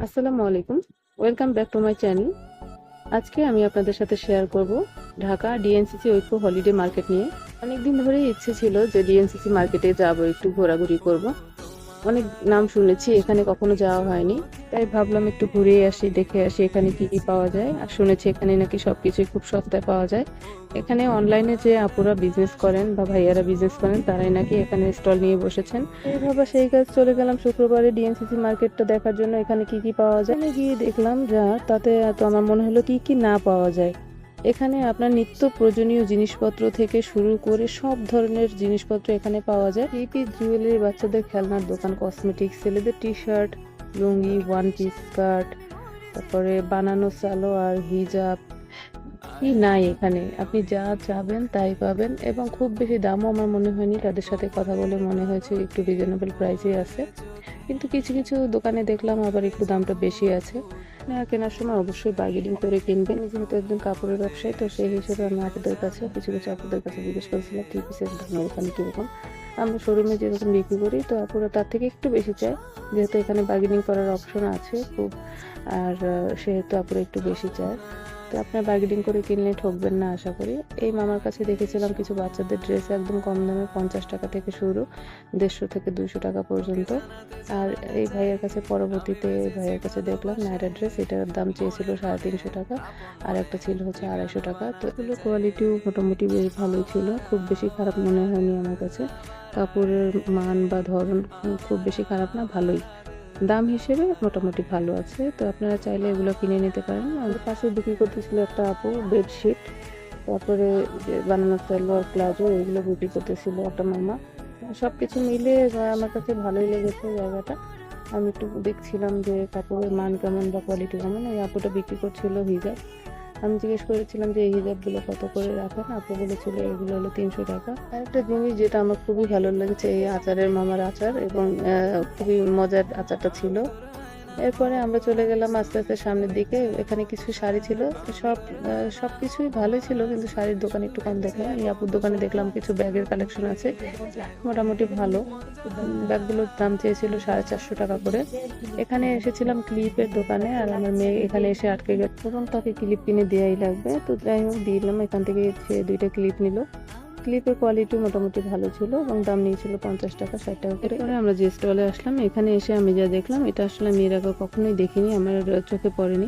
আসসালামু আলাইকুম। Welcome back to my channel. আজকে আমি আপনাদের সাথে শেয়ার করব ঢাকা ডিএনসিসি ঐক্য হলিডে মার্কেট নিয়ে। অনেকদিন ধরেই ইচ্ছে ছিল যে ডিএনসিসি মার্কেটে যাব, একটু ঘোরাঘুরি করব। অনেক নাম শুনেছি, এখানে কখনো যাওয়া হয়নি, তাই ভাবলাম একটু ঘুরে আসি, দেখে আসি এখানে কি কি পাওয়া যায়। আর শুনেছি এখানে নাকি সবকিছুই খুব সস্তায় পাওয়া যায়। এখানে অনলাইনে যে আপুরা বিজনেস করেন বা ভাইয়ারা বিজনেস করেন, তারাই নাকি এখানে স্টল নিয়ে বসেছেন। এই ভাবা সেই কাজ চলে গেলাম শুক্রবারে ডিএনসিসি মার্কেটটা দেখার জন্য, এখানে কি কি পাওয়া যায়। এখানে গিয়ে দেখলাম যা, তাতে তো আমার মনে হলো কি কি না পাওয়া যায়। এখানে আপনার নিত্য প্রয়োজনীয় জিনিসপত্র থেকে শুরু করে সব ধরনের জিনিসপত্র এখানে পাওয়া যায়। থ্রি পিস, জুয়েলারি, বাচ্চাদের খেলনার দোকান, কসমেটিক্স, ছেলেদের টি শার্ট, লুঙ্গি, ওয়ান পিস স্কার্ট, তারপরে বানানো সালোয়ার, হিজাব, কি নাই এখানে আপনি যা চাবেন তাই পাবেন। এবং খুব বেশি দামও আমার মনে হয়নি, তাদের সাথে কথা বলে মনে হয়েছে একটু রিজনেবল প্রাইসে আছে। কিন্তু কিছু কিছু দোকানে দেখলাম আবার একটু দামটা বেশি আছে। কেনার সময় অবশ্যই বার্গেনিং করে কিনবেন। আমি যেহেতু একজন কাপড়ের ব্যবসায়ী, তো সেই হিসেবে আমি আপুদের কাছে কিছু কিছু আপুদের কাছে জিজ্ঞেস করেছিলাম থ্রি পিসের দাম এখানে কিরকম। আমরা শোরুমে যেরকম বিক্রি করি, তো আপুরা তার থেকে একটু বেশি চায়, যেহেতু এখানে বার্গেনিং করার অপশন আছে খুব। আর সেহেতু আপুরা একটু বেশি চায়। তো আপনার বার্গেনিং করে কিনলে ঠকবেন না আশা করি। এই মামার কাছে দেখেছিলাম কিছু বাচ্চাদের ড্রেস একদম কম দামে, 50 টাকা থেকে শুরু, 150 থেকে 200 টাকা পর্যন্ত। আর এই ভাইয়ের কাছে পরবর্তীতে ভাইয়ের কাছে দেখলাম নাইরা ড্রেস, এটার দাম চেয়েছিল 350 টাকা, আর একটা ছিল হচ্ছে 250 টাকা। তো এগুলো কোয়ালিটিও মোটামুটি বেশ ভালোই ছিল, খুব বেশি খারাপ মনে হয়নি আমার কাছে। কাপড়ের মান বা ধরন খুব বেশি খারাপ না, ভালোই। দাম হিসেবে মোটামুটি ভালো আছে। তো আপনারা চাইলে এগুলো কিনে নিতে পারেন। আমাদের পাশে বিক্রি করতেছিল একটা আপু বেডশিট, তারপরে যে বানানো সালোয়ার, প্লাজো, এগুলো বিক্রি করতেছিল একটা মামা। সবকিছু মিলে আমার কাছে ভালোই লেগেছে জায়গাটা। আমি একটু দেখছিলাম যে কাপড়ের মান কেমন বা কোয়ালিটি কেমন। এই আপুটা বিক্রি করছিল হিজাব। আমি জিজ্ঞেস করেছিলাম যে এই হিজাবগুলো কত করে রাখেন, আপু বলেছিল এগুলো হলো 300 টাকা। আরেকটা জিনিস যেটা আমার খুবই ভালো লেগেছে, এই আচারের মামার আচার, এবং খুবই মজার আচারটা ছিল। এরপরে আমরা চলে গেলাম আস্তে আস্তে সামনের দিকে। এখানে কিছু শাড়ি ছিল, সবকিছুই ভালোই ছিল, কিন্তু শাড়ির দোকান একটু কম দেখলাম। এই আপুর দোকানে দেখলাম কিছু ব্যাগের কালেকশন আছে, মোটামুটি ভালো। ব্যাগগুলোর দাম চেয়েছিল 450 টাকা করে। এখানে এসেছিলাম ক্লিপের দোকানে, আর আমার মেয়ে এখানে এসে আটকে গেছে এবং তাকে ক্লিপ কিনে দেওয়াই লাগবে। তো যাই হোক দিলাম, এখান থেকে সে 2টা ক্লিপ নিল। ক্লিপের কোয়ালিটি মোটামুটি ভালো ছিল এবং দাম নিয়েছিল 50 টাকা, 60 টাকা করে। এরপরে আমরা যে স্টলে আসলাম, এখানে এসে আমি যা দেখলাম, এটা আসলে আমি এর আগে কখনোই দেখিনি, আমার চোখে পড়েনি।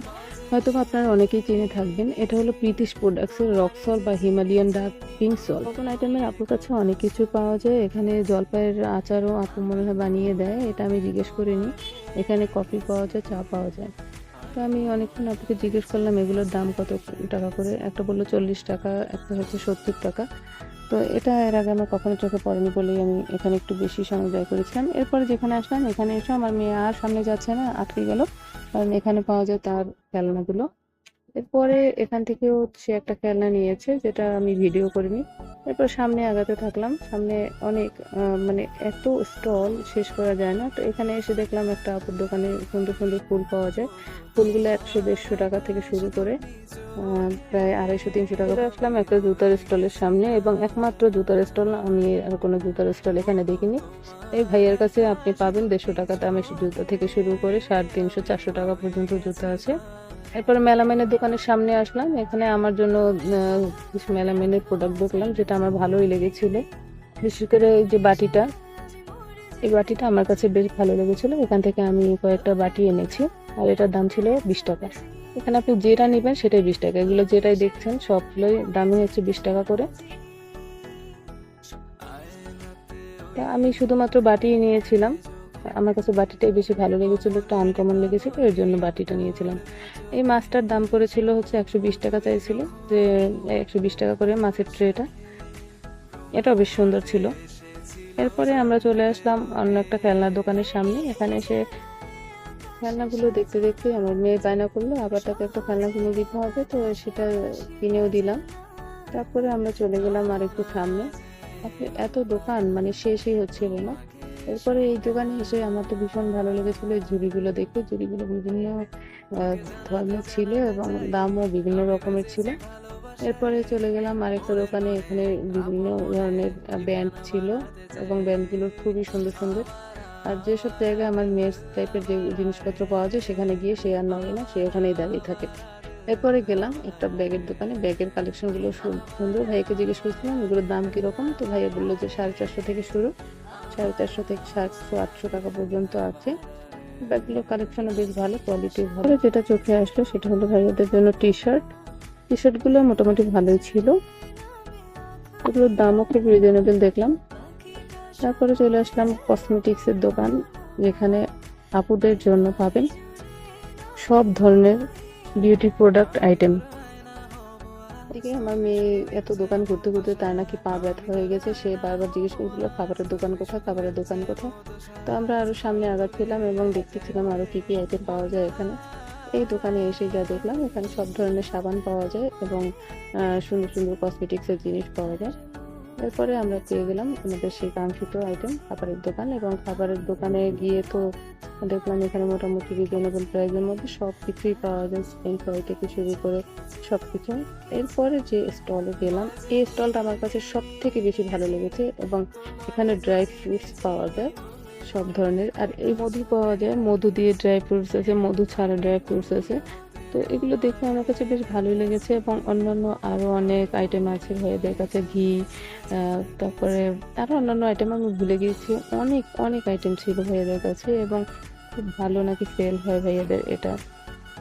হয়তো আপনারা অনেকেই চিনে থাকবেন, এটা হলো প্রীতিশ প্রোডাক্টসের রক সল্ট বা হিমালয়ান ডার্ক পিঙ্ক সল্ট। নতুন আইটেমের আপুর কাছে অনেক কিছু পাওয়া যায়। এখানে জলপাইয়ের আচারও আপু মনে হয় বানিয়ে দেয়, এটা আমি জিজ্ঞেস করিনি। এখানে কফি পাওয়া যায়, চা পাওয়া যায়। তো আমি অনেকক্ষণ আপুকে জিজ্ঞেস করলাম এগুলোর দাম কত টাকা করে। একটা বললো 40 টাকা, একটা হচ্ছে 70 টাকা। তো এটা এর আগে আমার কখনো চোখে পড়েনি বলেই আমি এখানে একটু বেশি সময় ব্যয় করেছিলাম। এরপরে যেখানে আসলাম, এখানে এসে আমার মেয়ে আর সামনে যাচ্ছে না, আটকে গেল, কারণ এখানে পাওয়া যায় তার খেলনাগুলো। এরপরে এখান থেকেও সে একটা খেলনা নিয়েছে, যেটা আমি ভিডিও করিনি। এরপর সামনে আগাতে থাকলাম। সামনে অনেক মানে এত স্টল শেষ করা যায় না। তো এখানে এসে দেখলাম একটা আপুর দোকানে সুন্দর সুন্দর ফুল পাওয়া যায়। ফুলগুলো 100-150 টাকা থেকে শুরু করে প্রায় 250-300 টাকা। আসলাম একটা জুতার স্টলের সামনে, এবং একমাত্র জুতার স্টল, আমি আর কোনো জুতার স্টল এখানে দেখিনি। এই ভাইয়ের কাছে আপনি পাবেন 150 টাকা দামের জুতা থেকে শুরু করে 350-400 টাকা পর্যন্ত জুতা আছে। এরপরে মেলামাইনের দোকানের সামনে আসলাম, এখানে আমার জন্য কিছু মেলামাইনের প্রোডাক্ট দেখলাম, যেটা আমার ভালোই লেগেছিল। বিশেষ করে এই যে বাটিটা, এই বাটিটা আমার কাছে বেশ ভালো লেগেছিল। এখান থেকে আমি কয়েকটা বাটি এনেছি, আর এটার দাম ছিল 20 টাকা। এখানে আপনি যেটা নেবেন সেটাই 20 টাকা। এগুলো যেটাই দেখছেন সবগুলোই দামই হচ্ছে 20 টাকা করে। তা আমি শুধুমাত্র বাটি নিয়েছিলাম, আমার কাছে বাটিটাই বেশি ভালো লেগেছিল, একটু আনকমন লেগেছিল, এর জন্য বাটিটা নিয়েছিলাম। এই মাছটার দাম পড়েছিল হচ্ছে 120 টাকা, চাইছিল যে 120 টাকা করে মাছের ট্রেটা। এটাও বেশ সুন্দর ছিল। এরপরে আমরা চলে আসলাম অন্য একটা খেলনার দোকানের সামনে। এখানে এসে খেলনাগুলো দেখতে দেখতে আমার মেয়ে বায়না করলো আবার তাকে একটা খেলনা কিনে দিতে হবে, তো সেটা কিনেও দিলাম। তারপরে আমরা চলে গেলাম আর একটু সামনে। এত দোকান মানে শেষই হচ্ছিল না। এরপরে এই দোকানে এসে আমার তো ভীষণ ভালো লেগেছিল এই ঝুড়িগুলো দেখে। ঝুড়িগুলো বিভিন্ন ধরনের ছিল এবং দামও বিভিন্ন রকমের ছিল। এরপরে চলে গেলাম আরেকটা দোকানে, এখানে বিভিন্ন ধরনের ব্যান্ড ছিল এবং ব্যান্ডগুলো খুবই সুন্দর সুন্দর। আর যেসব জায়গায় আমার মেস টাইপের যে জিনিসপত্র পাওয়া যায় সেখানে গিয়ে সে আর নয় না, সে ওখানেই দাঁড়িয়ে থাকে। এরপরে গেলাম একটা ব্যাগের দোকানে, ব্যাগের কালেকশনগুলো সুন্দর। ভাইয়াকে জিজ্ঞেস করছিলাম এগুলোর দাম কিরকম, তো ভাইয়া বললো যে 450 থেকে শুরু, 450 থেকে 700-800 টাকা পর্যন্ত আছে। ব্যাগগুলোর কালেকশনও বেশ ভালো, কোয়ালিটি ভালো। যেটা চোখে আসলো সেটা হলো ভাইয়াদের জন্য টি শার্ট গুলো মোটামুটি ভালোই ছিল, এগুলোর দামও খুব রিজনেবল দেখলাম। তারপরে চলে আসলাম কসমেটিক্স এর দোকান, যেখানে আপুদের জন্য পাবেন সব ধরনের বিউটি প্রোডাক্ট আইটেম। এদিকে আমার মেয়ে এত দোকান ঘুরতে ঘুরতে তার নাকি পা ব্যথা হয়ে গেছে, সে বারবার জিজ্ঞেস করছিল খাবারের দোকান কোথায়, খাবারের দোকান কোথায়। তো আমরা আরো সামনে আগাচ্ছিলাম এবং দেখতেছিলাম আরো কি কি আইটেম পাওয়া যায় এখানে। এই দোকানে এসে যা দেখলাম, এখানে সব ধরনের সাবান পাওয়া যায় এবং সুন্দর সুন্দর কসমেটিক্স এর জিনিস পাওয়া যায়। এরপরে আমরা পেয়ে গেলাম আমাদের সেই কাঙ্ক্ষিত আইটেম, খাবারের দোকান। এবং খাবারের দোকানে গিয়ে তো দেখলাম এখানে মোটামুটি রিজনেবল প্রাইসের মধ্যে সব কিছুই পাওয়া যায়, স্প্রিং ফ্রাই থেকে শুরু করে সব কিছু। এরপরে যে স্টলে গেলাম, এই স্টলটা আমার কাছে সব থেকে বেশি ভালো লেগেছে এবং এখানে ড্রাই ফ্রুটস পাওয়া যায় সব ধরনের। আর এই মধু পাওয়া যায়, মধু দিয়ে ড্রাই ফ্রুটস আছে, মধু ছাড়া ড্রাই ফ্রুটস আছে। তো এগুলো দেখে আমার কাছে বেশ ভালোই লেগেছে। এবং অন্যান্য আরো অনেক আইটেম আছে ভাইয়াদের কাছে, ঘি, তারপরে আরো অন্যান্য আইটেম আমি ভুলে গিয়েছি, অনেক অনেক আইটেম ছিল ভাইয়াদের কাছে এবং খুব ভালো নাকি সেল হয় ভাইয়াদের এটা।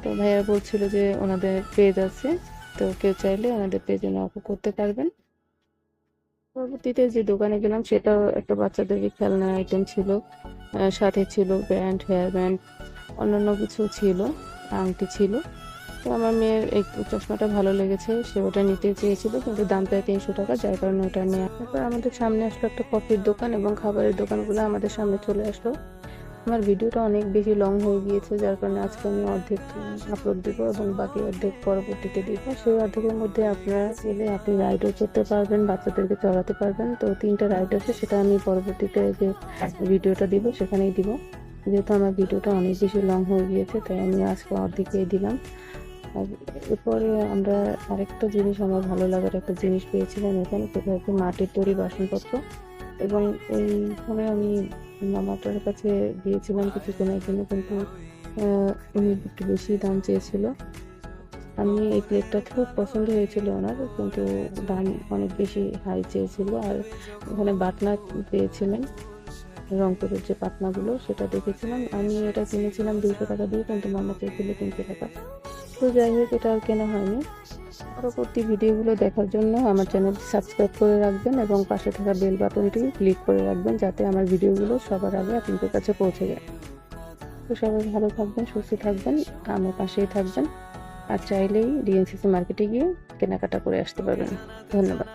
তো ভাইয়া বলছিল যে ওনাদের পেজ আছে, তো কেউ চাইলে ওনাদের পেজে নক করতে পারবেন। পরবর্তীতে যে দোকানে গেলাম সেটাও একটা বাচ্চাদের খেলনা আইটেম ছিল, সাথে ছিল ব্যান্ড, হেয়ার ব্যান্ড, অন্যান্য কিছু ছিল, আংটি ছিল। তো আমার মেয়ের এই চশমাটা ভালো লেগেছে, সে ওটা নিতে চেয়েছিল কিন্তু দাম প্রায় 300 টাকা, যার কারণে ওটা নেওয়া। তারপর আমাদের সামনে আসলো একটা কফির দোকান এবং খাবারের দোকানগুলো আমাদের সামনে চলে আসলো। আমার ভিডিওটা অনেক বেশি লং হয়ে গিয়েছে, যার কারণে আজকে আমি অর্ধেক আপলোড দিব এবং বাকি অর্ধেক পরবর্তীতে দিব। সেই অর্ধেকের মধ্যে আপনারা গেলে আপনি রাইডও করতে পারবেন, বাচ্চাদেরকে চড়াতে পারবেন। তো 3টা রাইড আছে, সেটা আমি পরবর্তীতে যে ভিডিওটা দিব সেখানেই দিব। যেহেতু আমার ভিডিওটা অনেক বেশি লং হয়ে গিয়েছে তাই আমি আজকে অর্ধেকেই দিলাম। আর এরপরে আমরা আরেকটা জিনিস, আমার ভালো লাগার একটা জিনিস পেয়েছিলাম এখানে, সেটা হচ্ছে মাটির তৈরি বাসনপত্র। এবং এইখানে আমি মামাটার কাছে গিয়েছিলাম কিছু কেনার জন্য, কিন্তু উনি একটু বেশি দাম চেয়েছিল। আমি এই প্লেটটা খুব পছন্দ হয়েছিল ওনার, কিন্তু দাম অনেক বেশি হাই চেয়েছিল। আর এখানে বাটনা পেয়েছিলেন, রংপুরের যে পাটনাগুলো সেটা দেখেছিলাম। আমি এটা কিনেছিলাম 200 টাকা দিয়ে, কিন্তু মামা চেয়েছিল 300 টাকা। তো যাই হোক, এটা আর কেনা হয়নি। পরবর্তী ভিডিওগুলো দেখার জন্য আমার চ্যানেলটি সাবস্ক্রাইব করে রাখবেন এবং পাশে থাকা বেল বাটনটি ক্লিক করে রাখবেন, যাতে আমার ভিডিওগুলো সবার আগে আপনাদের কাছে পৌঁছে যায়। তো সবাই ভালো থাকবেন, সুস্থ থাকবেন, আমার পাশেই থাকবেন। আর চাইলেই ডিএনসিসি মার্কেটে গিয়ে কেনাকাটা করে আসতে পারবেন। ধন্যবাদ।